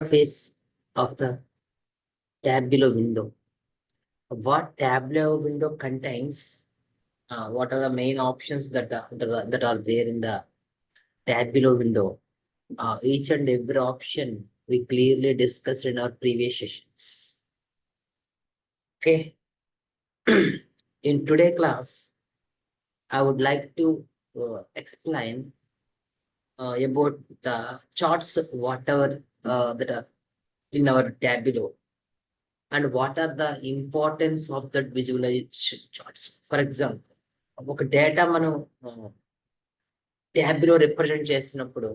Face of the Tableau window. What Tableau window contains? What are the main options that are there in the Tableau window? Each and every option we clearly discussed in our previous sessions. Okay. In today's class, I would like to explain about the charts, whatever that are in our Tableau, and what are the importance of that visualization charts. For example, ఒక data మనం tab లో represent చేసినప్పుడు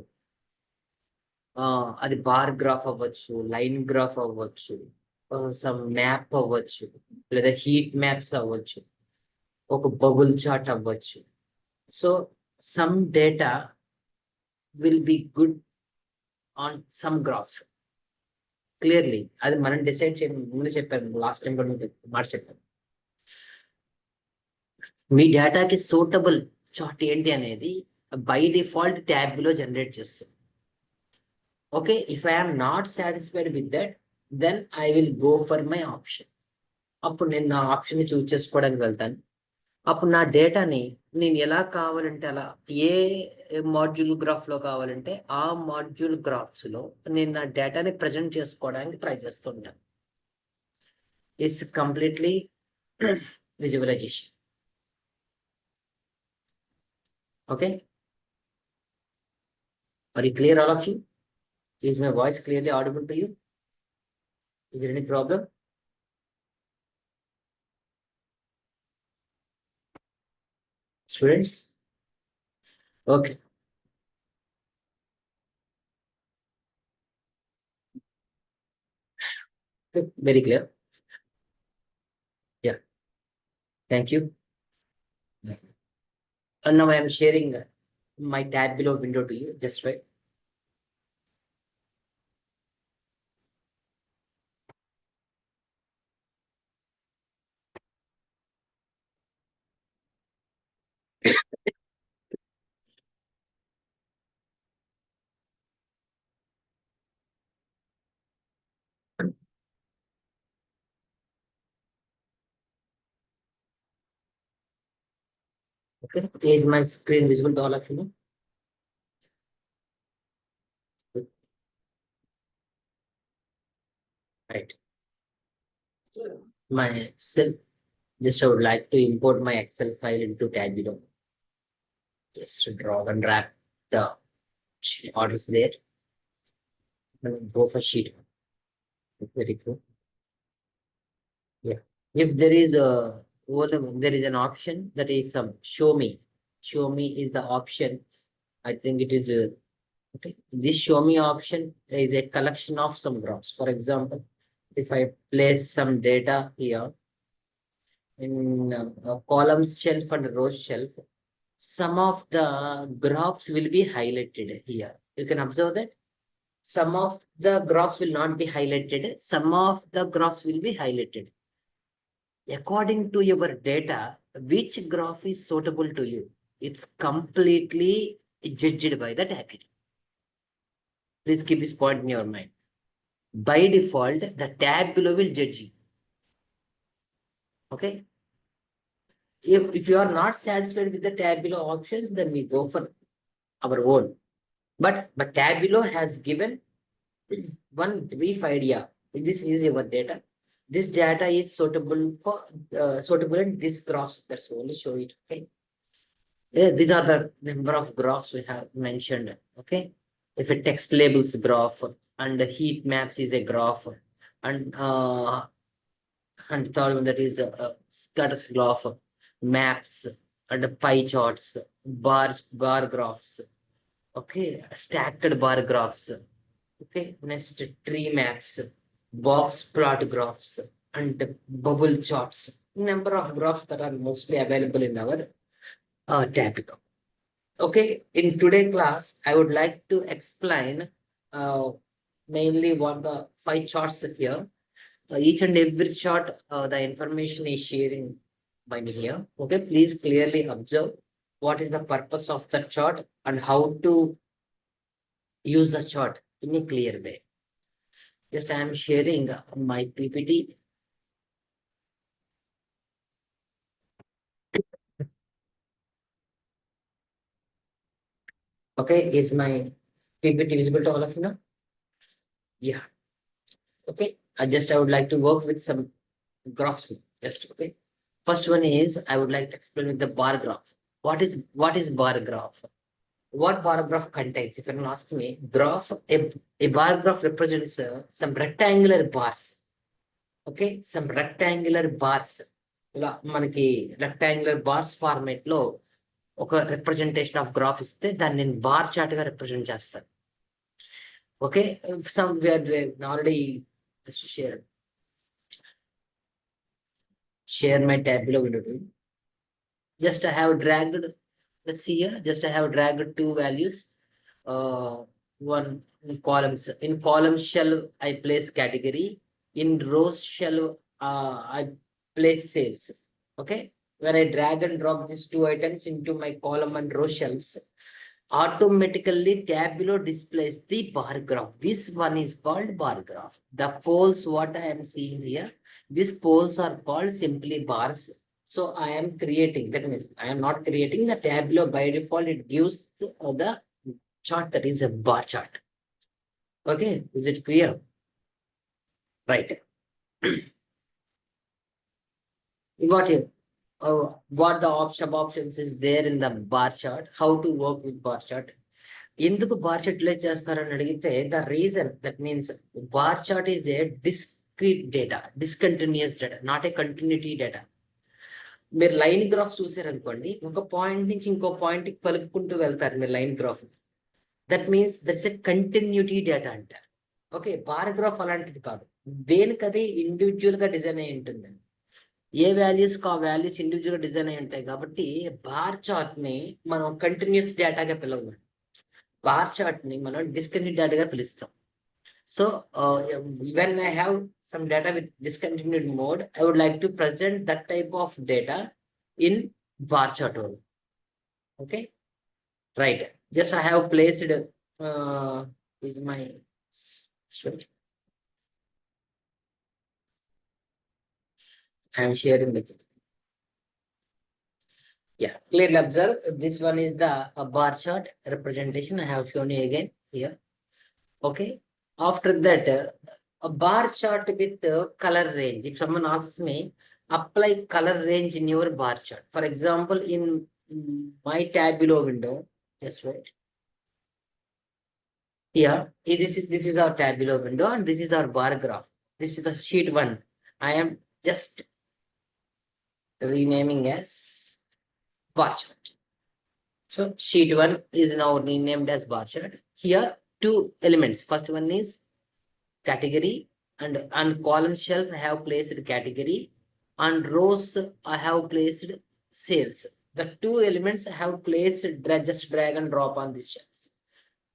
అది bar graph అవ్వచ్చు, line graph అవ్వచ్చు, some map అవ్వచ్చు, లేదా heat maps అవ్వచ్చు, ఒక బబుల్ చార్ట్ అవ్వచ్చు. So some data will be good on some graph. Clearly అది మనం డిసైడ్ ముందు చెప్పాను, లాస్ట్ టైం కూడా మాట చెప్పాను. మీ డేటాకి సూటబుల్ చార్ట్ ఏంటి అనేది బై డిఫాల్ట్ ట్యాబ్ లో జనరేట్ చేస్తుంది. Okay, if I'm not satisfied with that, then I will go for my option. అప్పుడు నేను నా ఆప్షన్ ని చూస్ చేసుకోవడానికి వెళ్తాను. అప్పుడు నా డేటాని నేను ఎలా కావాలంటే అలా, ఏ మాడ్యూల్ గ్రాఫ్ లో కావాలంటే ఆ మాడ్యూల్ గ్రాఫ్స్ లో నేను నా డేటాని ప్రజెంట్ చేసుకోవడానికి ట్రై చేస్తుంటాను. It's completely visualization. Okay, are you clear, all of you? Is my voice clearly audible to you? Is there any problem? Students? Okay. Okay, very clear. Yeah. Thank you. And now I am sharing my Tableau window to you. Just wait. Okay. Is my screen visible to all of you now? Good. Right. My Excel. Just I would like to import my Excel file into Tableau. Just to drag and drag the orders there. And go for sheet. Very good. Yeah. If there is there is an option that is some show me. Show me is the option. I think it is okay. This show me option is a collection of some graphs. For example, if I place some data here in a columns shelf and rows shelf, some of the graphs will be highlighted here. You can observe that some of the graphs will not be highlighted. Some of the graphs will be highlighted. According to your data, which graph is suitable to you? It's completely judged by the tablet. Please keep this point in your mind. By default, the tab below will judge you. Okay. If you are not satisfied with the tab below options, then we go for our own. But tab below has given one brief idea. This is your data. This data is suitable for suitable in this graphs. That's only show it. Okay. Yeah, these are the number of graphs we have mentioned. Okay. If a text labels graph and the heat maps is a graph, and third one that is status graph, maps and pie charts, bar graphs. Okay, stacked bar graphs. Okay, next tree maps, box plot graphs, and bubble charts. Number of graphs that are mostly available in our tab. Okay, in today's class, I would like to explain mainly what the 5 charts here. Each and every chart, the information is sharing by me here. Okay, please clearly observe what is the purpose of the chart and how to use the chart in a clear way. Just I am sharing my PPT. Okay, is my PPT visible to all of you now? Yeah. Okay. I would like to work with some graphs. Just okay. First one is I would like to explain with the bar graph. What is bar graph? What bar graph contains? If anyone asks me, a bar graph represents some rectangular bars. Okay, some rectangular bars. ఇలా మనకి rectangular bars format లో ఒక representation of graph ఇస్తే దాన్ని నేను bar chart గా represent చేస్తాను. Okay, some already share my Tableau window to you. Just I have dragged, let's see here, just I have dragged two values. One in columns. In column shell, I place category. In rows shell, I place sales. Okay. When I drag and drop these two items into my column and row shelves, automatically Tableau displays the bar graph. This one is called bar graph. The poles, what I am seeing here, these poles are called simply bars. So I am creating, that means I am not creating the Tableau by default, it gives the chart that is a bar chart. Okay, is it clear? Right. Got you. What the options is there in the bar chart, how to work with bar chart. ఎందుకు bar chart utilise చేస్తారని అడిగితే the reason that means bar chart is a discrete data, discontinuous data, not a continuity data. మీరు line graph చూసారనుకోండి, ఒక point నుంచి ఇంకో point కి కలుపుకుంటూ వెళ్తారు మీరు line graph. That means that's a continuity data అంటారు. ఓకే, బార్ గ్రాఫ్ అలాంటిది కాదు, దేనికది ఇండివిజువల్ గా డిజైన్ అయి ఉంటుంది. ఏ వాల్యూస్ ఆ వాల్యూస్ ఇండివిజువల్ గా డిజైన్ అయి ఉంటాయి కాబట్టి బార్ చార్ట్ ని మనం కంటిన్యూస్ డేటాగా పిలవాలి. బార్ చార్ట్ ని మనం డిస్కంటిన్యూ డేటాగా పిలుస్తాం. So when I have some data with discontinued mode, I would like to present that type of data in bar chart only. Okay, right. Just I have placed is my switch. I am sharing the yeah, clearly observe this one is the bar chart representation I have shown you again here. Okay, after that a bar chart with color range. If someone asks me, apply color range in your bar chart. For example, in my Tableau window, just wait. Here, this is our Tableau window and this is our bar graph. This is the sheet 1. I am just renaming as bar chart. So sheet 1 is now renamed as bar chart. Here, two elements. First one is category, and on column shelf I have placed category. On rows I have placed sales. The two elements I have placed, just drag and drop on these shelves.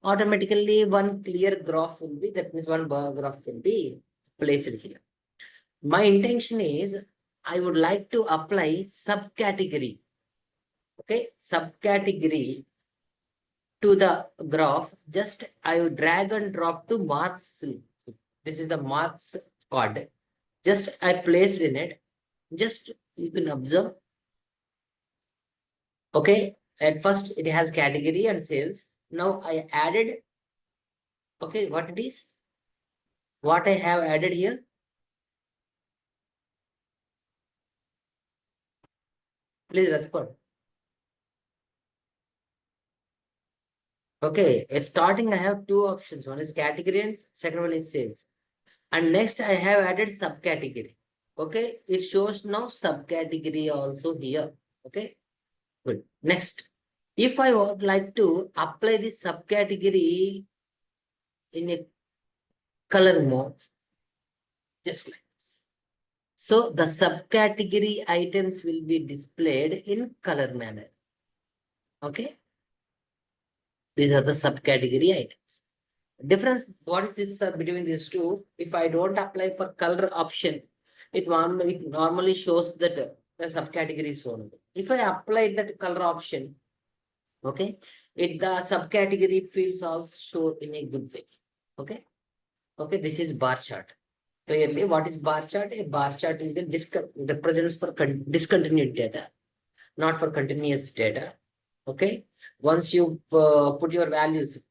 Automatically one clear graph will be, that means one bar graph will be placed here. My intention is I would like to apply subcategory. Okay, subcategory to the graph. Just I would drag and drop to marks. This is the marks card. Just I placed in it. Just you can observe. Okay, at first it has category and sales. Now I added. Okay, what it is? What I have added here? Please respond. Okay, starting I have two options. One is category and second one is sales. And next I have added subcategory. Okay, it shows now subcategory also here. Okay, good. Next, if I would like to apply this subcategory in a color mode, just like this. So the subcategory items will be displayed in color manner. Okay, these are the subcategory items. Difference, what is this between these two? If I don't apply for color option, it normally shows that the subcategory is shown. If I apply that color option, okay, the subcategory fields also show in a good way. Okay, Okay, this is bar chart. Clearly, what is bar chart? A bar chart is a represents for discontinued data, not for continuous data. Okay, once you put your values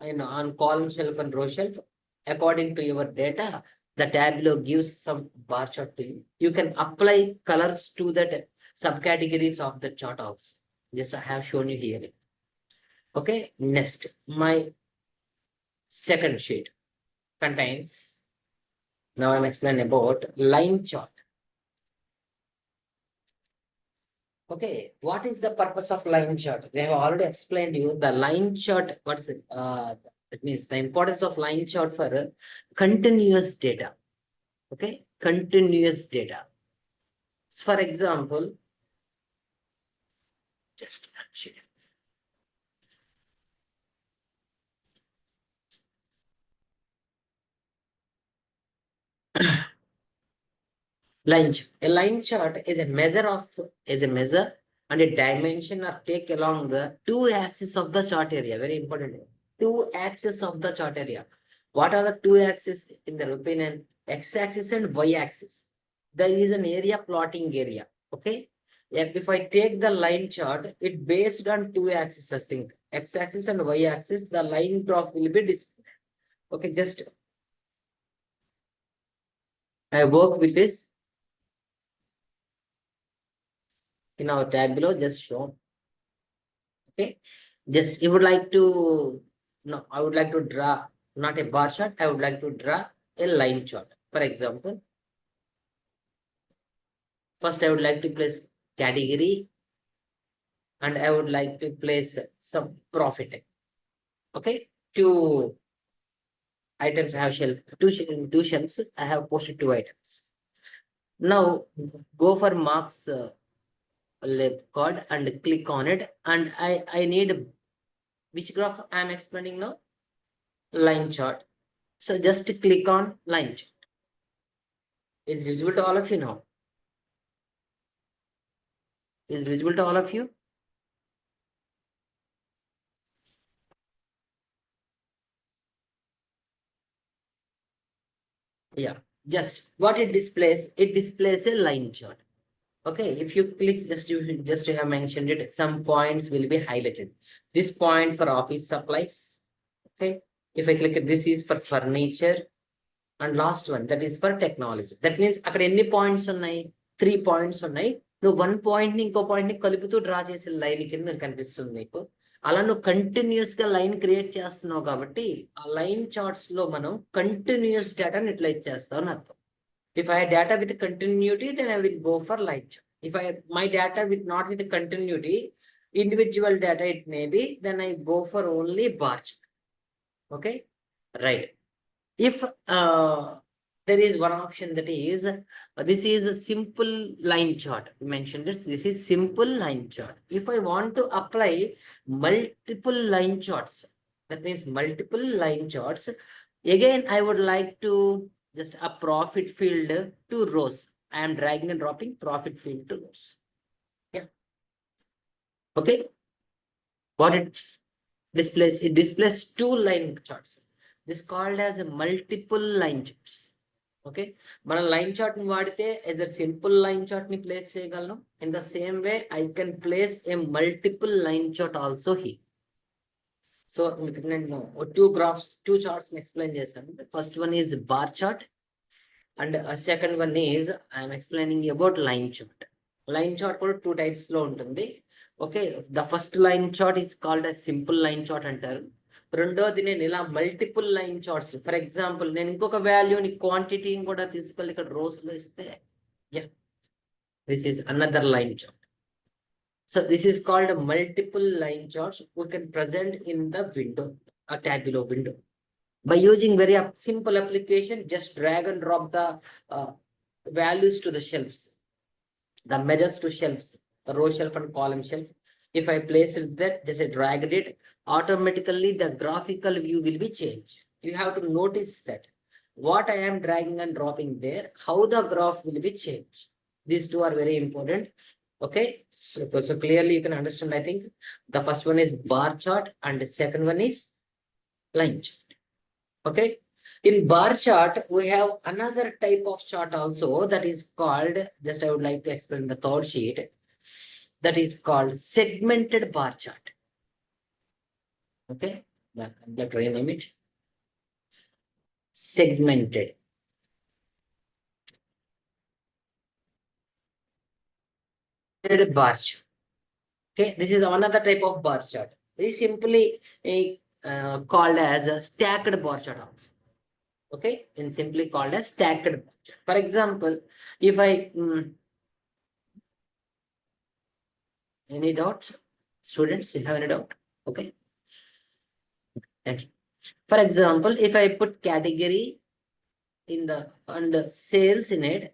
on column shelf and row shelf, according to your data, the Tableau gives some bar chart to you. You can apply colors to that subcategories of the chart also. Yes, I have shown you here. Okay, next, my second sheet contains, now I'm explaining about line chart. Okay, what is the purpose of line chart? They have already explained you the line chart. What's it? It means the importance of line chart for continuous data. Okay, continuous data. So for example, just line chart. A line chart is a measure and a dimension or take along the two axes of the chart area. Very important. Two axes of the chart area. What are the two axes in the opinion? X-axis and Y-axis. There is an area plotting area. Okay. If I take the line chart, it based on two axes, I think. X-axis and Y-axis, the line graph will be displayed. Okay, just I work with this in our Tableau, just show. Okay, just you would like to, no, I would like to draw not a bar chart, I would like to draw a line chart. For example, first I would like to place category and I would like to place some profit. Okay, two items I have shelf, two shelves, I have posted two items. Now go for marks left card and click on it, and I need which graph I am explaining now? Line chart. So just click on line chart. Is visible to all of you now? Is visible to all of you? Yeah, just what it displays a line chart. Okay, if you click, just you have mentioned it, some points will be highlighted. This point for office supplies. Okay, if I click it, this is for furniture, and last one that is for technology. That means అక్కడ ఎన్ని points ఉన్నాయి? 3 points ఉన్నాయి. నువ్వు one point ని ఇంకో point ని కలుపుతూ draw చేసే లైన్ కింద కనిపిస్తుంది నీకు. అలా నువ్వు కంటిన్యూస్ గా లైన్ క్రియేట్ చేస్తున్నావు కాబట్టి ఆ లైన్ చార్ట్స్ లో మనం కంటిన్యూస్ డేటాని ఇట్లా ఇచ్చేస్తావు అని అర్థం. If I have data with continuity, then I will go for line chart. If I have my data with not with continuity, individual data it may be, then I go for only bar chart. Okay, right. If there is one option that is this is a simple line chart. We mentioned this is simple line chart. If I want to apply multiple line charts, that means multiple line charts, again I would like to just a profit field to rows. I am dragging and dropping profit field to rows. Yeah, okay. What it displays, it displays two line charts. This called as a multiple line charts. Okay, మన line chart ని వాడితే as a simple line chart ని place చేయగలను. In the same way I can place a multiple line chart also here. So నేను two graphs, two charts ని explain చేశాను. First one is bar chart and a second one is I am explaining about line chart. Line chart కూడా two types లో ఉంటుంది. Okay, the first line chart is called as simple line chart అంటారు. రెండోది నేను ఇలా multiple line charts, for example నేను ఇంకొక వాల్యూని క్వాంటిటీని కూడా తీసుకెళ్ళి ఇక్కడ రోస్ లో ఇస్తే this is another line chart. So this is called multiple line charts we can present in the window, a Tableau window, by using very simple application. Just drag and drop the values to the shelves, the measures to shelves, the row shelf and column shelf. If I place it that, just I dragged it, automatically the graphical view will be changed. You have to notice that what I am dragging and dropping there, how the graph will be changed. These two are very important. Okay, so clearly you can understand. I think the first one is bar chart and the second one is line chart. Okay, In bar chart, we have another type of chart also that is called, just I would like to explain the third sheet, that is called segmented bar chart. Okay, let rename it segmented. Bar chart. Okay, this is another type of bar chart. This is simply called as a stacked bar chart also. Okay, and simply called as stacked bar chart. For example, if I any doubts, students, you have any doubt? Okay, thank you. For example, if I put category in the and sales in it,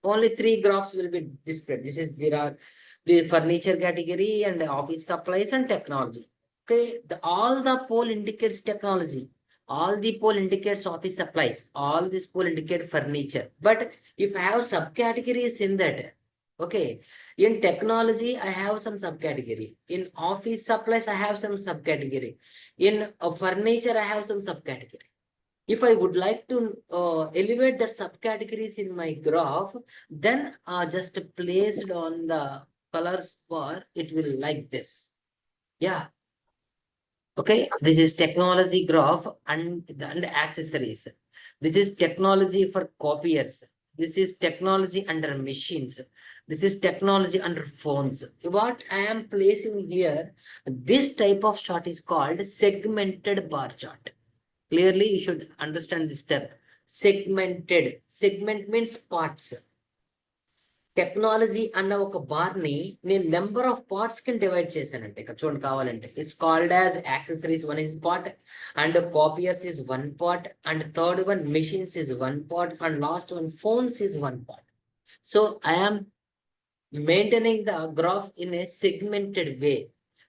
only three graphs will be displayed. There are the furniture category and office supplies and technology. Okay, all the pole indicates technology. All the pole indicates office supplies. All this pole indicate furniture. But if I have subcategories in that, okay, in technology I have some subcategory. In office supplies I have some subcategory. In furniture I have some subcategory. If I would like to elevate that subcategories in my graph, then just placed on the colors bar, it will like this. Yeah. Okay. This is technology graph and accessories. This is technology for copiers. This is technology under machines. This is technology under phones. What I am placing here, this type of chart is called segmented bar chart. Clearly, you should understand this term. Segmented. Segment means parts. Technology అన్న ఒక bar ని నేను number of parts కి divide చేశానంటే ఇక్కడ చూడండి కావాలంటే it's called as accessories one is part and copiers is one part and third one machines is one part and last one phones is one part. So I am maintaining the graph in a segmented way.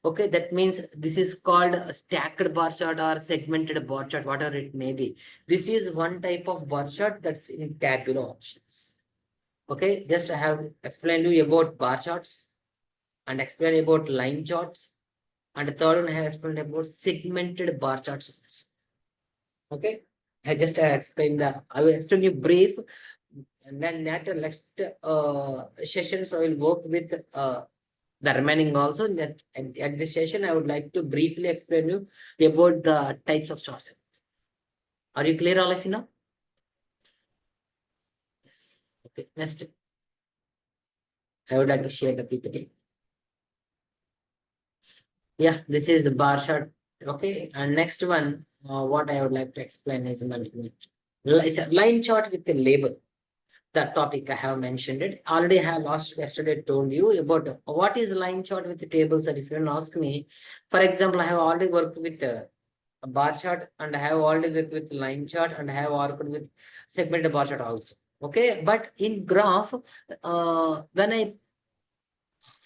Okay, that means this is called a stacked bar chart or segmented bar chart, whatever it may be. This is one type of bar chart that's in tabular options. Okay, just I have explained you about bar charts and explained about line charts, and the third one I have explained about segmented bar charts also. Okay, I just explained that. I will explain you brief, and then at the next sessions I will work with the remaining also. That at this session I would like to briefly explain you about the types of charts. Are you clear, all of you now? Yes. Okay, next I would like to share the PPT. Yeah, this is bar chart. Okay, and next one, what I would like to explain is it's a line chart with a label. That topic I have mentioned it already. I have yesterday told you about what is line chart with the tables. And if you ask me, for example, I have already worked with a bar chart, and I have already worked with line chart, and I have worked with segmented bar chart also. Okay, but in graph, when I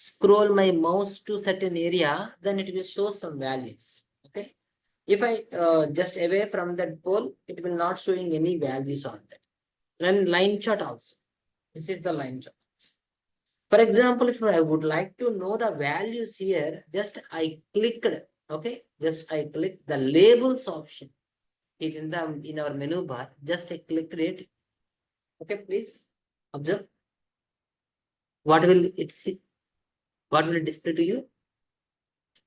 scroll my mouse to certain area, then it will show some values. Okay, if I just away from that pole, it will not showing any values on that. Then line chart also, this is the line chart. For example, if I would like to know the values here, just I clicked. Okay, just I click the labels option. It in our menu bar. Just I clicked it. Okay, please observe. What will it see? What will it display to you?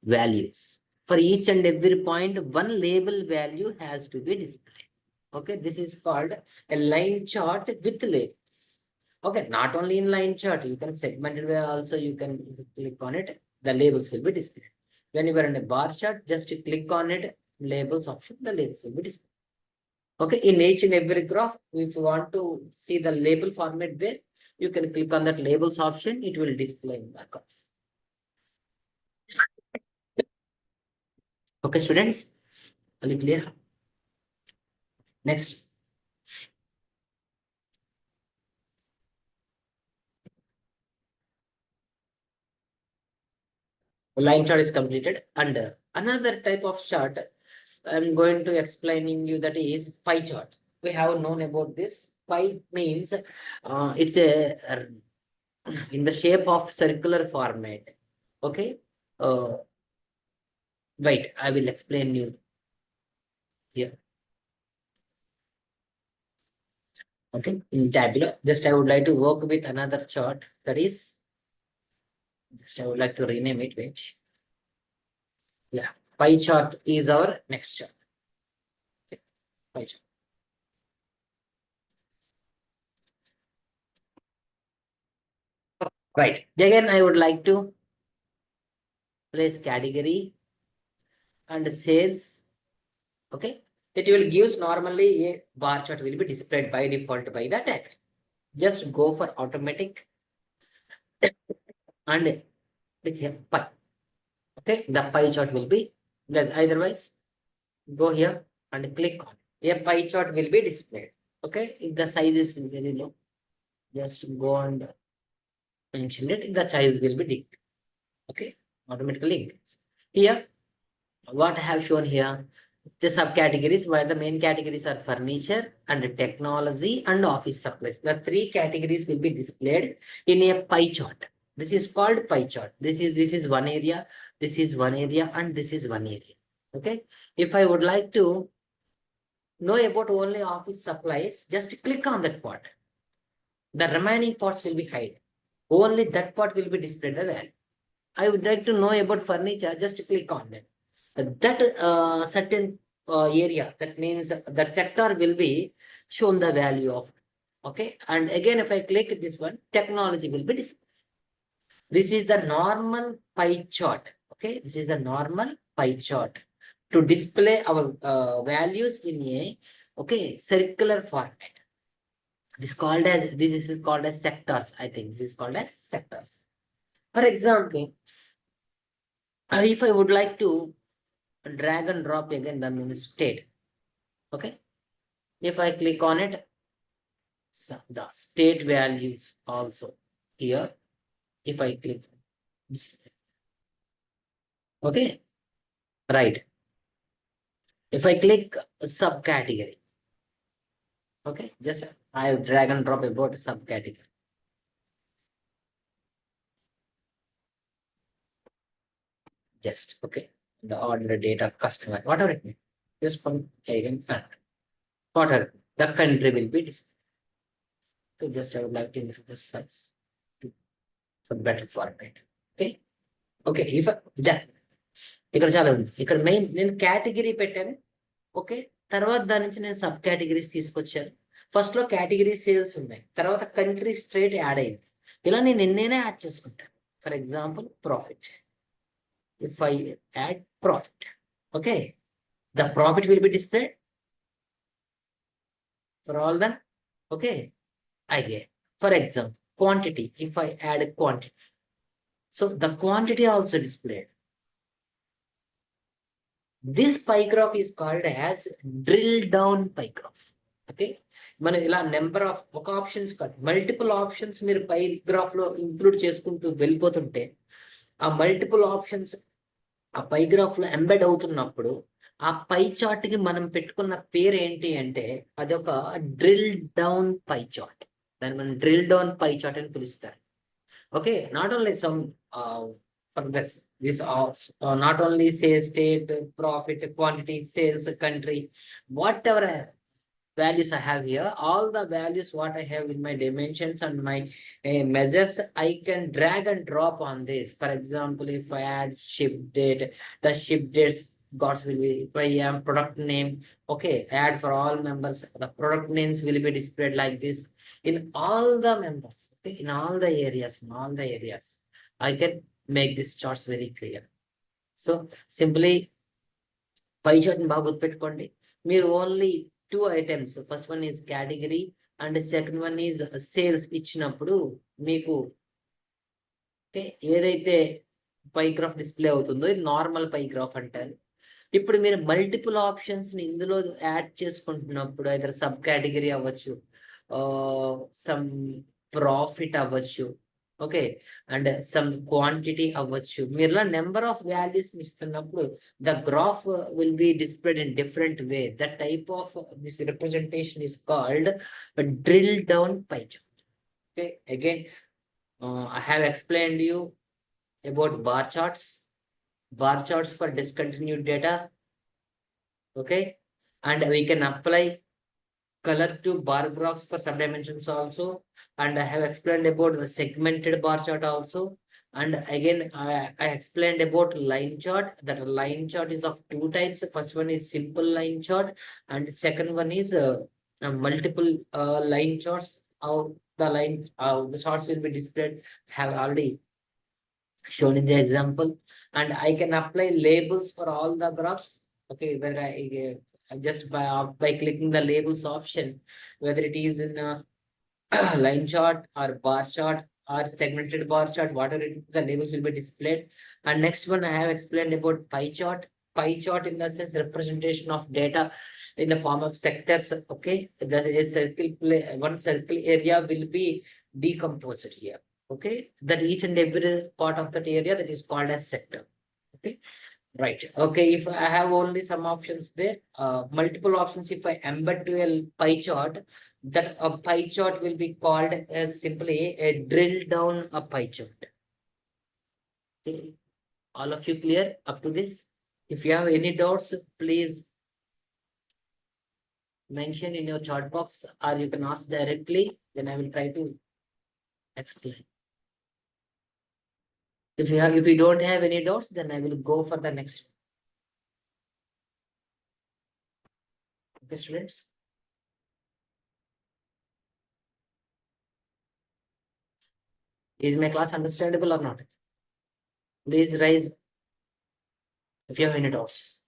Values. For each and every point, one label value has to be displayed. Okay, this is called a line chart with labels. Okay, not only in line chart, you can segment it where also you can click on it, the labels will be displayed. When you are in a bar chart, just you click on it, labels option, the labels will be displayed. Okay, in each and every graph, if you want to see the label format there, you can click on that labels option, it will display in the graph. Okay, students, are you clear? Next. Line chart is completed, and another type of chart I'm going to explaining you, that is pie chart. We have known about this. Pie means it's a in the shape of circular format. Okay, wait, I will explain you here. Okay, in Tableau, just I would like to work with another chart, that is, just I would like to rename it, wait. Yeah, pie chart is our next chart. Okay, pie chart. Right. Again, I would like to place category and sales. Okay, it will gives normally a bar chart will be displayed by default by the tag. Just go for automatic and click here pie. Okay, the pie chart will be, otherwise go here and click on a pie chart will be displayed. Okay, if the size is very low, just go and mention it, the size will be big. Okay, automatically increase. Here, what I have shown here, the subcategories where the main categories are furniture and technology and office supplies. The three categories will be displayed in a pie chart. This is called pie chart. This is one area, this is one area, and this is one area. Okay. If I would like to know about only office supplies, just click on that part. The remaining parts will be hide. Only that part will be displayed the value. I would like to know about furniture, just click on that. That certain area, that means that sector will be shown the value of. Okay. And again, if I click this one, technology will be displayed. This is the normal pie chart. Okay. This is the normal pie chart to display our values in a, okay, circular format. This is called as sectors. I think this is called as sectors. For example, if I would like to drag and drop again the state. Okay. If I click on it, so the state values also here. If I click this, okay, right. If I click subcategory, okay, just I drag and drop about subcategory. Just okay. The order date of customer, whatever it means. Just from again, whatever the country will be displayed. So just I would like to increase the size to for better format. Okay. Okay. If that ఇక్కడ చాలా ఉంది. ఇక్కడ main నేను category పెట్టాను. Okay, తర్వాత దాని నుంచి నేను సబ్ కేటగిరీస్ తీసుకొచ్చాను. ఫస్ట్ లో కేటగిరీ సేల్స్ ఉన్నాయి, తర్వాత కంట్రీ స్ట్రేట్ యాడ్ అయింది. ఇలా నేను ఎన్నైనా యాడ్ చేసుకుంటాను. For example profit. If I add profit, okay, the profit will be displayed for all then. Okay, I get. For example, quantity. If I add a quantity, so the quantity also displayed. This pie graph is called as drill down pie graph. Okay, మనం ఇలా number of ఒక options కాదు, multiple options మీరు పై graph లో include చేసుకుంటూ వెళ్ళిపోతుంటే ఆ multiple options ఆ పై గ్రాఫ్ లో ఎంబెడ్ అవుతున్నప్పుడు ఆ పై చార్ట్ కి మనం పెట్టుకున్న పేరు ఏంటి అంటే అది ఒక డ్రిల్ డౌన్ పై చార్ట్. దాన్ని మనం డ్రిల్ డౌన్ పై చార్ట్ అని పిలుస్తారు. Okay, not only some for this also, not only say state, profit, quantity, sales, country, whatever values I have here, all the values what I have in my dimensions and my measures, I can drag and drop on this. For example, if I add ship date, the ship dates gods will be, if I am product name, okay, add for all members, the product names will be displayed like this in all the members. Okay, in all the areas, I can make this charts very clear. So simply pie chart బాగా గుర్తుపెట్టుకోండి. మీరు only two items, first one is category and second one is sales ఇచ్చినప్పుడు మీకు ఏదైతే పై graph display అవుతుందో ఇది normal పై graph అంటారు. ఇప్పుడు మీరు మల్టిపుల్ ఆప్షన్స్ ని ఇందులో యాడ్ చేసుకుంటున్నప్పుడు అయితే సబ్ కేటగిరీ అవ్వచ్చు, సమ్ ప్రాఫిట్ అవ్వచ్చు, ఓకే, అండ్ సమ్ క్వాంటిటీ అవ్వచ్చు. మీరు నెంబర్ ఆఫ్ వాల్యూస్ ఇస్తున్నప్పుడు the graph will be displayed in different way. That type of this representation is called a drill down pie chart. Okay, again, I have explained you about bar charts for discontinued data. Okay, and we can apply color to bar graphs for subdimensions also, and I have explained about the segmented bar chart also. And again, I explained about line chart. That line chart is of two types. First one is simple line chart, and second one is multiple line charts. How the charts will be displayed have already shown in the example, and I can apply labels for all the graphs. Okay, where I just by clicking the labels option, whether it is in a line chart or bar chart or segmented bar chart, whatever the labels will be displayed. And next one, I have explained about pie chart. Pie chart in the sense representation of data in the form of sectors. Okay, there's a circle play, one circle area will be decomposed here. Okay, that each and every part of that area that is called as sector. Okay, right. Okay, if I have only some options there, multiple options, if I embed to a pie chart, that a pie chart will be called as simply a drill down a pie chart. Okay, all of you clear up to this? If you have any doubts, please mention in your chat box, or you can ask directly, then I will try to explain. If you don't have any doubts, then I will go for the next. Okay, students. Is my class understandable or not? Please raise if you have any doubts.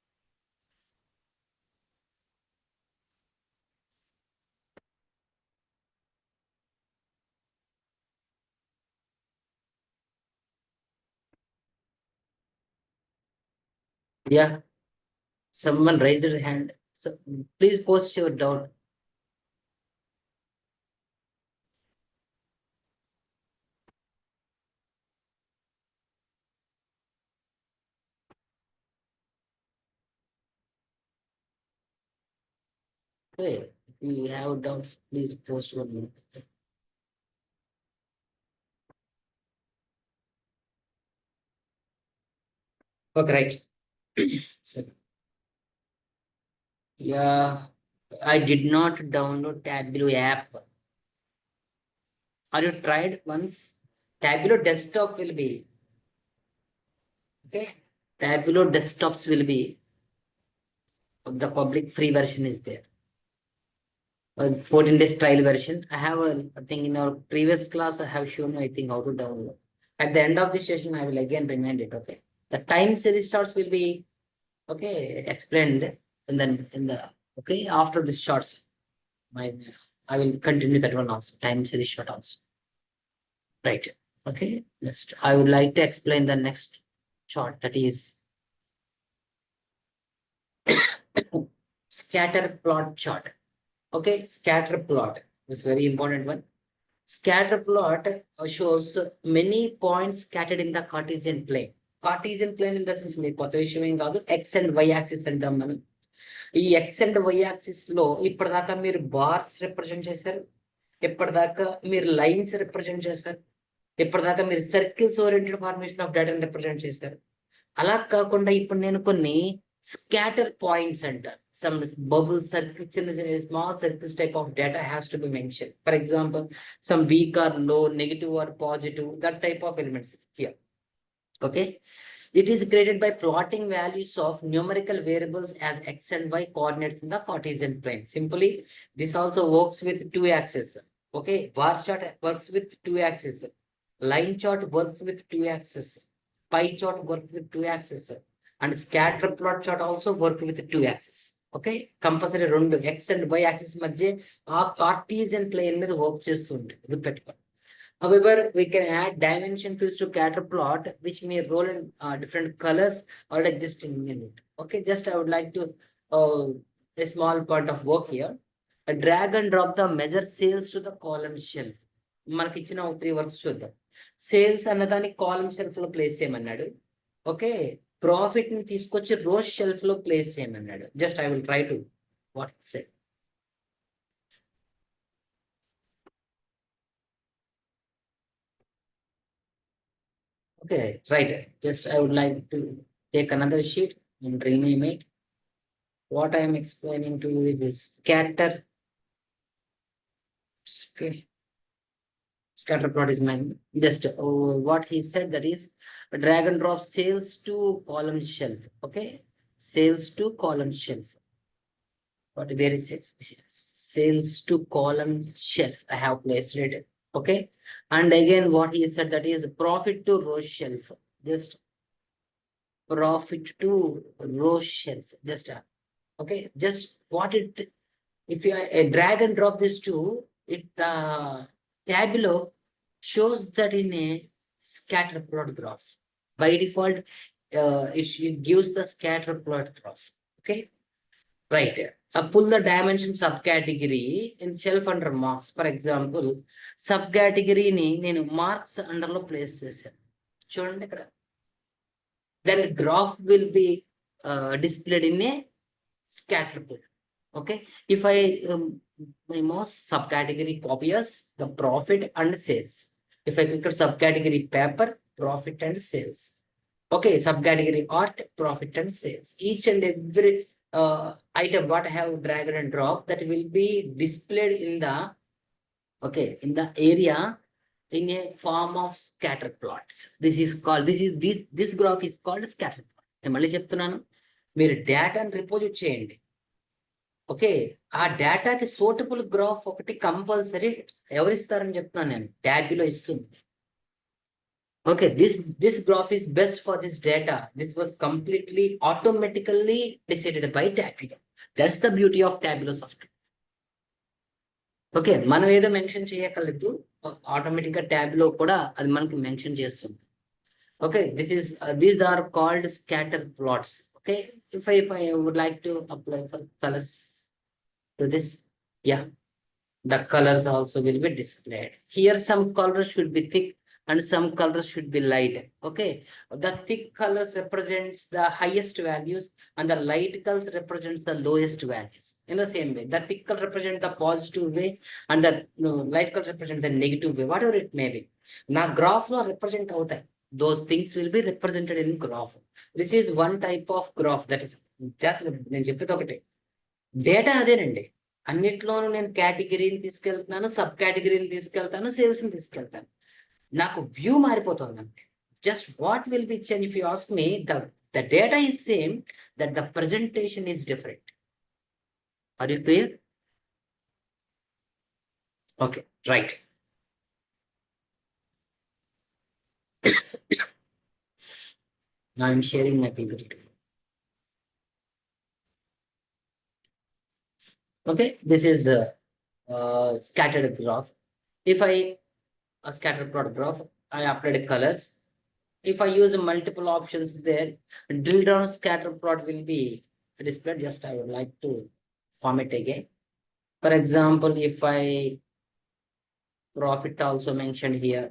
Yeah, someone raised their hand. So please post your doubt. Okay, if you have doubts, please post one more. Okay, right. So yeah, I did not download Tableau app. Are you tried once? Tableau desktop will be okay. Tableau desktops will be the public free version is there. 14 days trial version. I have I think in our previous class, I have shown you, I think, how to download. At the end of this session, I will again remind it. Okay. The time series starts will be okay explained, and then in the okay after this shorts, my I will continue that one also. Time series short also. Right. Okay. Next, I would like to explain the next chart, that is scatter plot chart. Okay, scatter plot is very important one. Scatter plot shows many points scattered in the Cartesian plane. Cartesian plane in the sense మీరు కొత్త విషయం ఏం కాదు, X and why axis అంటాం మనం. ఈ X and why axis లో ఇప్పటిదాకా మీరు బార్స్ రిప్రజెంట్ చేశారు, ఇప్పటిదాకా మీరు లైన్స్ రిప్రజెంట్ చేశారు, ఇప్పటిదాకా మీరు సర్కిల్స్ ఓరియంటెడ్ ఫార్మేషన్ ఆఫ్ డేటాని రిప్రజెంట్ చేశారు. అలా కాకుండా ఇప్పుడు నేను కొన్ని scatter points అంటారు. Some bubble circles, small circles type of data has to be mentioned. For example, some weak or low, negative or positive, that type of elements here. Okay. It is created by plotting values of numerical variables as x and y coordinates in the Cartesian plane. Simply, this also works with two axes. Okay. Bar chart works with two axes. Line chart works with two axes. Pie chart works with two axes. And scatter plot chart also work with two axes. Okay, compulsory రెండు X and why axis మధ్య ఆ Cartesian plane మీద work చేస్తుంటుంది, గుర్తుపెట్టుకోండి. However, we can add dimension fields to scatter plot, which may roll in different colors or existing in it. Okay, just I would like to a small point of work here. A drag and drop the measure sales to the column shelf. మనకి ఇచ్చిన 3 works చూద్దాం. Sales అన్నదాన్ని column shelf లో place చేయమన్నాడు. Okay, profit ని తీసుకొచ్చి rose shelf లో place చేయమన్నాడు. Just I will try to what set. Okay, right. Just I would like to take another sheet and rename it. What I am explaining to you is scatter Okay. Scatter plot is mine. Just what he said, that is drag and drop sales to column shelf. Okay. Sales to column shelf. What where is it? Sales to column shelf. I have placed it. Okay. And again, what he said, that is profit to row shelf. Just profit to row shelf. Just okay. Just what it, if you drag and drop this to it, the Tableau shows that in a scatter plot graph. By default, it gives the scatter plot graph. Okay, right. Pull the dimension subcategory in shelf under marks. For example, subcategory ni నేను marks under లో place చేశాను. చూడండి ఇక్కడ. Then graph will be displayed in a scatter plot. Okay, if I my mouse subcategory copiers the profit and sales. If I click on subcategory paper, profit and sales. Okay, subcategory art, profit and sales. Each and every item what I have dragged and dropped, that will be displayed in the, okay, in the area in a form of scatter plots. This is called, this graph is called scatter plot. నేను మళ్ళీ చెప్తున్నాను, మీరు డేటాను రిపోజిట్ చేయండి. Okay, ఆ డేటాకి suitable graph ఒకటి compulsory ఎవరిస్తారని చెప్తున్నాను నేను, ట్యాబ్లో ఇస్తుంది. Okay, this graph is best for this data. This was completely automatically decided by Tableau. That's the beauty of Tableau software. Okay, మనం ఏదో మెన్షన్ చేయక్కర్లేదు, ఆటోమేటిక్ గా Tableau కూడా అది మనకి మెన్షన్ చేస్తుంది. Okay, these are called scatter plots. Okay, if I would like to apply for colors to this, yeah, the colors also will be displayed here. Some colors should be thick and some colors should be light. Okay, the thick colors represents the highest values and the light colors represents the lowest values. In the same way, the thick color represent the positive way and the light color represent the negative way, whatever it may be. Now graph lo represent avutayi, those things will be represented in graph. This is one type of graph, that is that నేను చెప్పేది ఒకటే, data అదేనండి. అన్నిట్లోనూ నేను కేటగిరీని తీసుకెళ్తున్నాను, sub కేటగిరీని తీసుకెళ్తాను, సేల్స్ని తీసుకెళ్తాను. నాకు వ్యూ మారిపోతుందండి. Just what will be change if you ask me, the data is same, that the presentation is different. Are you clear? Okay, right. Now I'm sharing my PPT to you. Okay, this is scattered graph. If I a scatter plot graph, I applied colors. If I use multiple options there, drill down scatter plot will be displayed. Just I would like to form it again. For example, if I profit also mentioned here,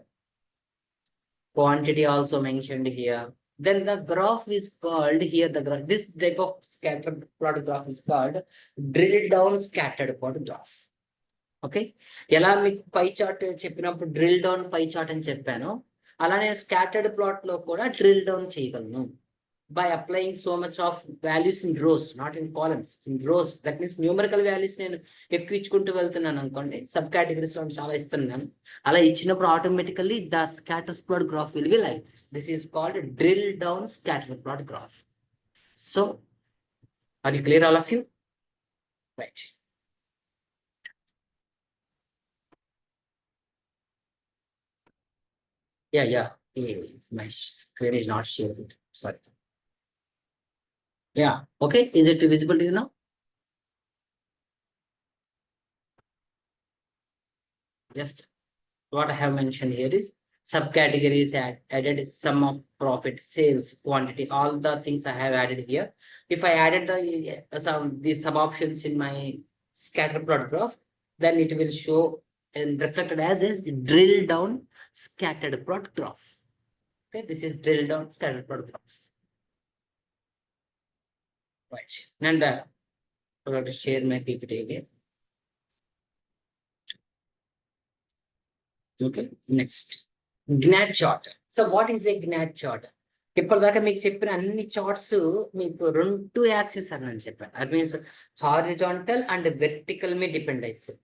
quantity also mentioned here, then the graph is called here, the graph, this type of scatter plot graph is called drill down scattered plot graph. Okay, ఎలా మీకు pie chart చెప్పినప్పుడు drill down pie chart అని చెప్పాను, అలా నేను scattered plot లో కూడా drill down చేయగలను by applying so much of values in rose, not in columns, in rose. That means numerical values నేను ఎక్కువ ఇచ్చుకుంటూ వెళ్తున్నాను అనుకోండి, సబ్ కేటగిరీస్ లో చాలా ఇస్తున్నాను, అలా ఇచ్చినప్పుడు automatically the scatter plot graph will be like this. This is called drill down scatter plot graph. So are you clear all of you? Right. Yeah. My screen is not shared. Sorry. Yeah. Okay. Is it visible to you now? Just what I have mentioned here is subcategories added, sum of profit, sales, quantity, all the things I have added here. If I added these sub options in my scatter plot graph, then it will show and reflected as a drill down scattered plot graph. Okay, this is drill down scattered plot graph. Right. And I'm going to share my PPT again. Okay, next. gnat chart. So what is a gnat chart? ఇప్పటిదాకా మీకు చెప్పిన అన్ని charts మీకు 2 axis అని చెప్పాను. అది means horizontal and vertical మీద depend అవుతుంది.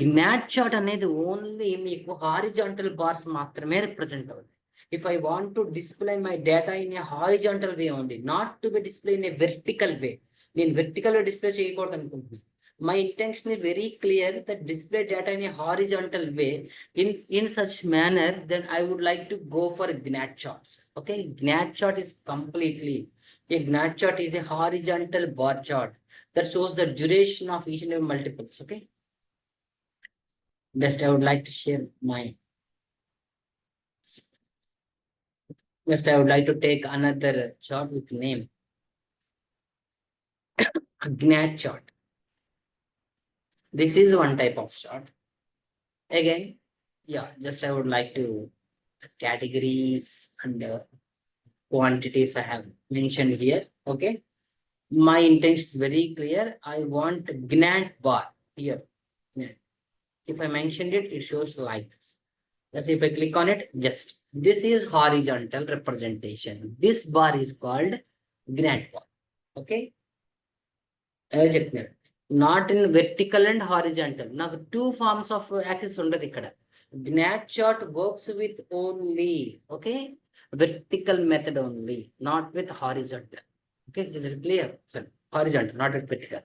జ్ఞాట్ చార్ట్ అనేది ఓన్లీ మీకు హారిజాంటల్ బార్స్ మాత్రమే రిప్రజెంట్ అవుతుంది. If I want to display my data in a horizontal way only, not to be display in a vertical way. నేను vertical వే display చేయకూడదు అనుకుంటున్నాను. My intention is very clear that display data in a horizontal way in such manner, then I would like to go for gnat charts. Okay, gnat chart is completely, a gnat chart is a horizontal bar chart that shows the duration of each and every multiples. Okay, best I would like to share my, next I would like to take another chart with name a gnat chart. This is one type of chart. Again, yeah, just I would like to the categories and quantities I have mentioned here. Okay, my intention is very clear. I want gnat bar here. Yeah. If I mentioned it, it shows like this. Just if I click on it, just this is horizontal representation. This bar is called gnat bar. Okay, as it not in vertical and horizontal. Now two forms of axis under ikkada. Gnat chart works with only, okay, vertical method only, not with horizontal. Okay, is it clear? So horizontal, not with vertical.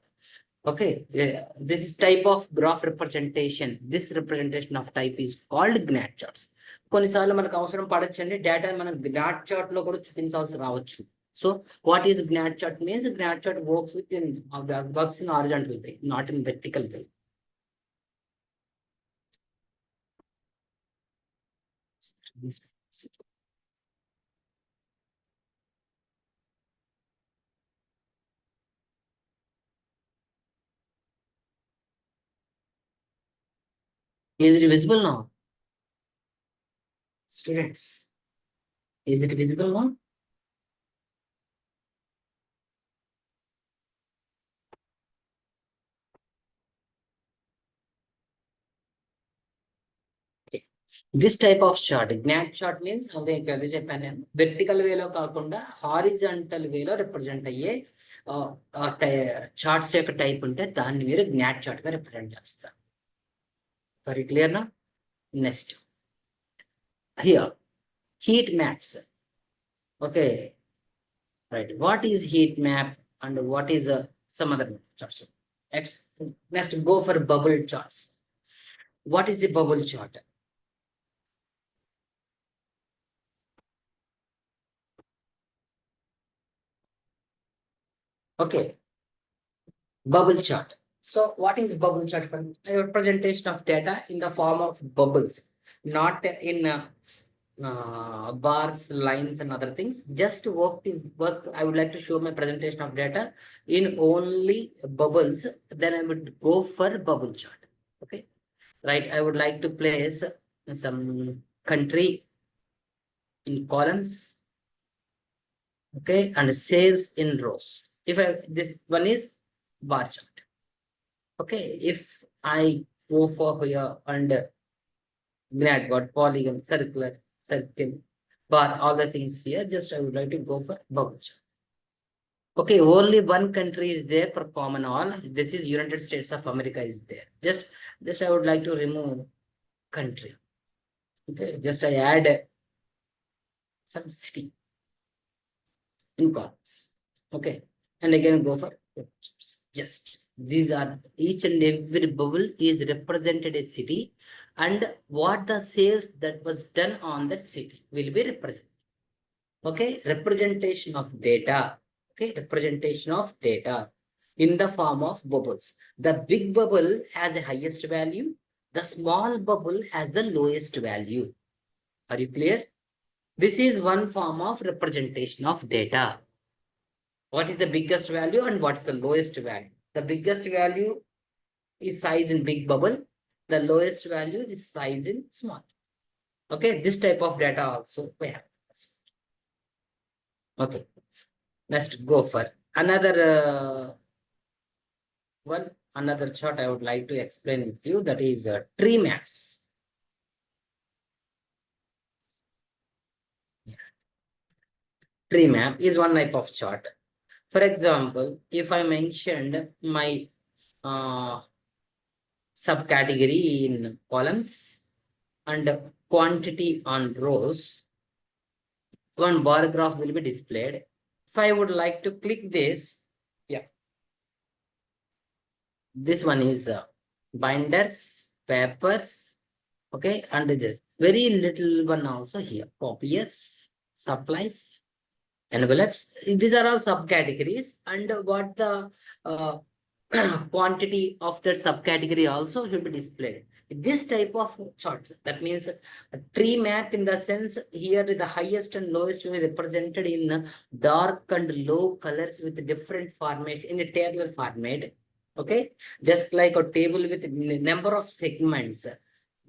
Okay, yeah. This is type of graph representation. This representation of type is called gnat charts. కొన్నిసార్లు మనకు అవసరం పడొచ్చండి, data మనం gnat chart లో కూడా చూపించాల్సి రావచ్చు. So what is gnat chart means? Gnat chart works works in horizontal way, not in vertical way. Is it visible now, students? Is it visible now? This type of chart, gnat chart means అదే చెప్పాను నేను, vertical వేలో కాకుండా horizontal వేలో represent అయ్యే charts యొక్క type ఉంటే దాన్ని మీరు gnat chart గా రిప్రజెంట్ చేస్తారు. వెరీ క్లియర్ నా? Next here heat maps. Okay, right, what is heat map and what is some other charts? Next go for bubble charts. What is the bubble chart? Okay, bubble chart. So what is bubble chart? For a representation of data in the form of bubbles, not in bars, lines and other things. Just work I would like to show my presentation of data in only bubbles, then I would go for bubble chart. Okay, right, I would like to place some country in columns, okay, and sales in rows. If I, this one is bar chart. Okay, if I go for here and gnat bar, polygon, circular, circle, bar, all the things here, just I would like to go for bubble chart. Okay, only one country is there for common all. This is United States of America is there. Just I would like to remove country. Okay, just I add some city in columns. Okay, and again go for just these are each and every bubble is represented a city, and what the sales that was done on that city will be represented. Okay, representation of data. Okay, representation of data in the form of bubbles. The big bubble has the highest value, the small bubble has the lowest value. Are you clear? This is one form of representation of data. What is the biggest value and what is the lowest value? The biggest value is size in big bubble, the lowest value is size in small. Okay, this type of data also we have. Okay, let's go for another another chart I would like to explain with you, that is tree maps. Tree map is one type of chart. For example, if I mentioned my subcategory in columns and quantity on rows. One bar graph will be displayed. If I would like to click this, yeah, this one is binders, papers, okay, and this very little one also here, copiers, supplies, envelopes. These are all subcategories, and what the uh, quantity of that subcategory also should be displayed. This type of charts, that means a tree map in the sense here the highest and lowest will be represented in dark and low colors with different formation in a tabular format. Okay, just like a table with number of segments.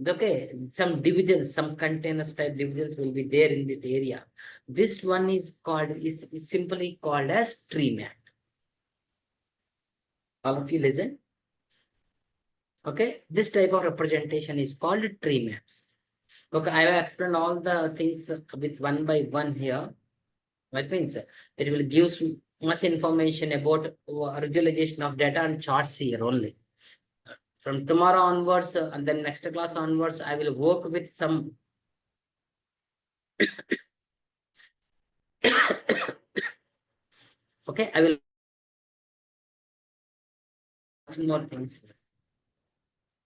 Okay, some divisions, some containers type divisions will be there in this area. This one is simply called as tree map. All of you listen. Okay, this type of representation is called tree maps. Okay, I have explained all the things with one by one here. That means it will give much information about visualization of data and charts here only. From tomorrow onwards and then next class onwards, I will work with some okay, I will more things.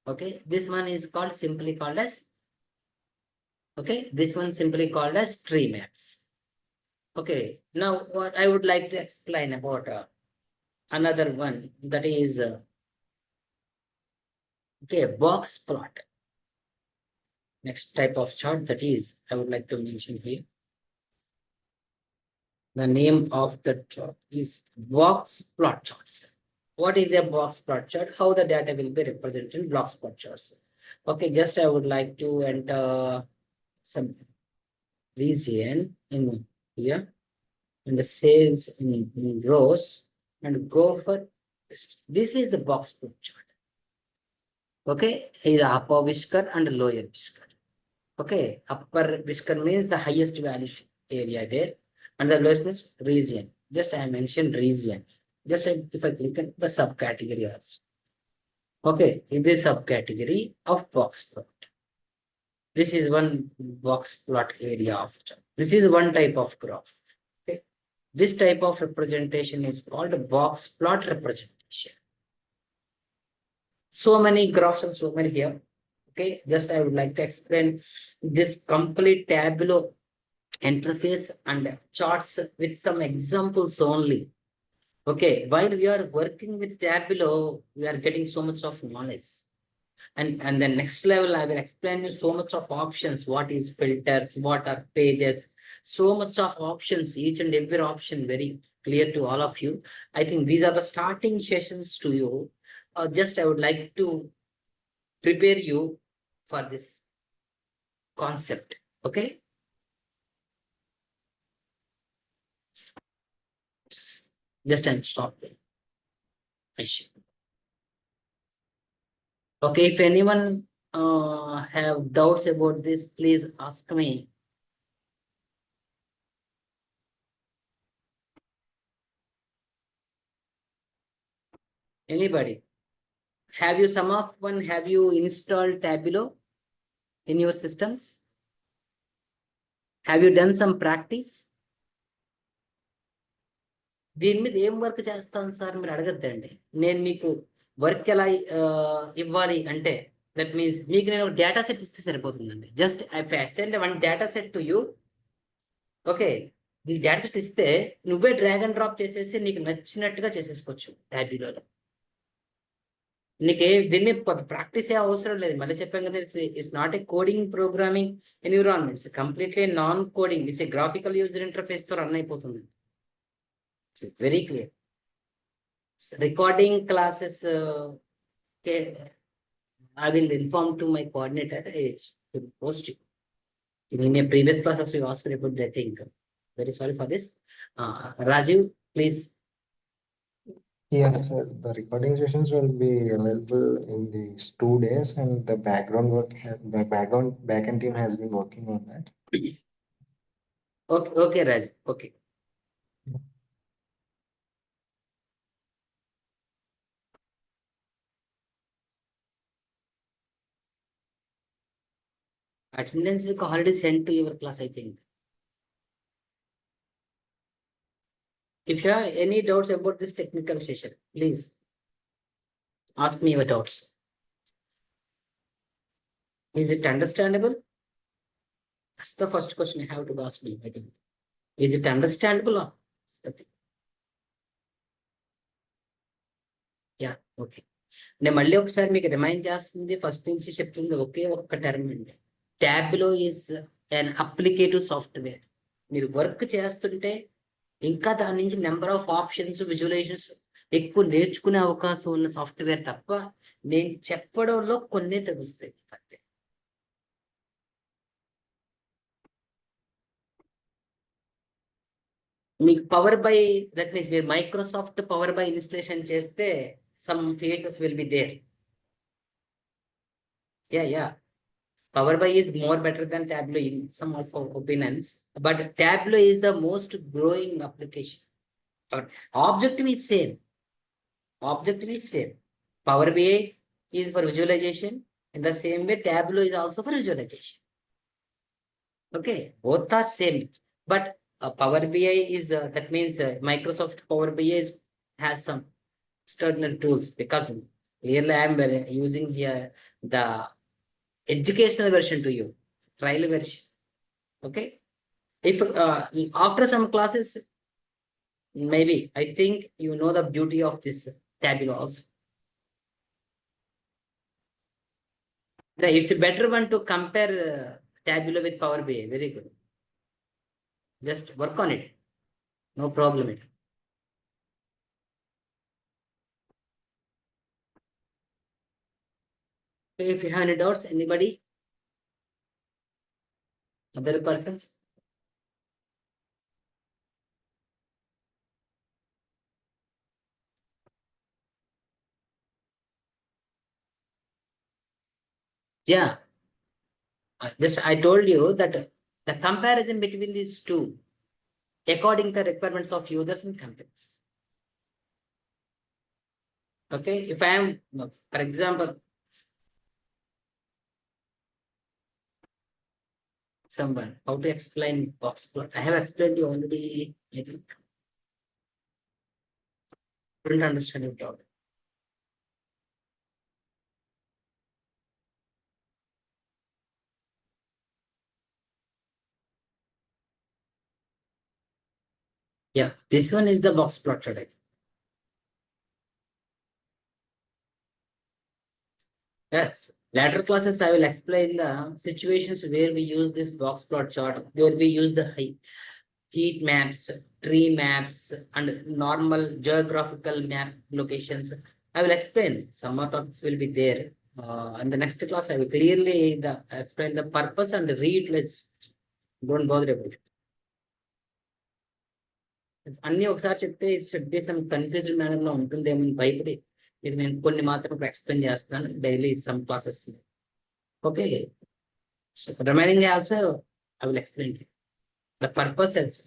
Okay, this one is called simply called as okay, this one simply called as tree maps. Okay, now what I would like to explain about another one, that is okay, box plot. Next type of chart that is I would like to mention here. The name of the chart is box plot charts. What is a box plot chart? How the data will be represented in box plot charts. Okay, just I would like to enter some region in here and the sales in rows and go for this is the box plot chart. Okay, here the upper whisker and lower whisker. Okay, upper whisker means the highest value area there, and the lowest means region. Just I mentioned region. Just if I click on the subcategory also. Okay, in this subcategory of box plot. This is one box plot area of chart. This is one type of graph. Okay, this type of representation is called a box plot representation. So many graphs and so many here. Okay, just I would like to explain this complete Tableau interface and charts with some examples only. Okay, while we are working with Tableau, we are getting so much of knowledge. And the next level, I will explain you so much of options. What is filters? What are pages? So much of options, each and every option very clear to all of you. I think these are the starting sessions to you. Just I would like to prepare you for this concept. Okay. Just I'm stopping. Okay, if anyone have doubts about this, please ask me. Anybody? Have you have you installed Tableau in your systems? Have you done some practice? దీని మీద ఏం work చేస్తాను sir మీరు అడగద్దండి. నేను మీకు work ఎలా ఇవ్వాలి అంటే దట్ మీన్స్ మీకు నేను డేటా సెట్ ఇస్తే సరిపోతుందండి. Just I send one data set to you. Okay, నీ డేటా సెట్ ఇస్తే నువ్వే డ్రాగ్ అండ్ డ్రాప్ చేసేసి నీకు నచ్చినట్టుగా చేసేసుకోవచ్చు టాబ్యూలో. నీకే దీన్ని కొత్త ప్రాక్టీస్ ఏ అవసరం లేదు. మళ్ళీ చెప్పాం కదా, it's not a coding programming environment, completely non coding. It's a graphical user interface తో రన్ అయిపోతుంది. It's very clear. Recording classes I will inform to my coordinator. To post you. In a previous classes we asked about, I think. Very sorry for this. Rajiv, please. Yes, sir. The recording sessions will be available in these 2 days, and the backend team has been working on that. Okay, Raj. Okay. Attendance will already sent to your class, I think. If you have any doubts about this technical session, please ask me your doubts. Is it understandable? That's the first question you have to ask me, I think. Is it understandable? That's the thing. Yeah, okay. నేను మళ్ళీ ఒకసారి మీకు remind చేస్తుంది first నుంచి చెప్తుంది ఒకే ఒక్క term అండి. ట్యాబ్లో ఈజ్ అన్ అప్లికేటివ్ సాఫ్ట్వేర్. మీరు వర్క్ చేస్తుంటే ఇంకా దాని నుంచి నెంబర్ ఆఫ్ ఆప్షన్స్ విజువలైజేషన్స్ ఎక్కువ నేర్చుకునే అవకాశం ఉన్న సాఫ్ట్వేర్ తప్ప నేను చెప్పడంలో కొన్నే తెలుస్తాయి అంతే. మీకు పవర్ బై దట్ మీన్స్ మీరు మైక్రోసాఫ్ట్ పవర్ బై ఇన్స్టలేషన్ చేస్తే some features will be there. Yeah Power BI is more better than Tableau in some of our opinions, but Tableau is the most growing application. But objective is same. Objective is same. Power BI is for visualization. In the same way, Tableau is also for visualization. Okay, both are same. But Power BI is that means Microsoft Power BI has some external tools because clearly I am using here the educational version to you, trial version. Okay, if after some classes, maybe I think you know the beauty of this Tableau also. Right, it's a better one to compare Tableau with Power BI. Very good. Just work on it. No problem. If you have any doubts, anybody, other persons. Yeah, just I told you that the comparison between these two, according to the requirements of users and companies. Okay, if I am, for example, someone, how to explain box plot? I have explained you already, I think. Don't understand it all. Yeah, this one is the box plot chart. Yes, later classes I will explain the situations where we use this box plot chart, where we use the heat maps, tree maps, and normal geographical map locations. I will explain. Some more topics will be there. In the next class, I will clearly explain the purpose and reutilize. Don't bother about it. అన్ని ఒకసారి చెప్తే it should be some confused manner లో ఉంటుందేమో అని భయపడి మీకు నేను కొన్ని మాత్రం ఎక్స్ప్లెయిన్ చేస్తాను daily some classes. Okay, remaining also I will explain the purpose also.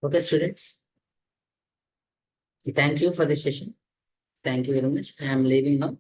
Okay, students, thank you for this session. Thank you very much. I am leaving now.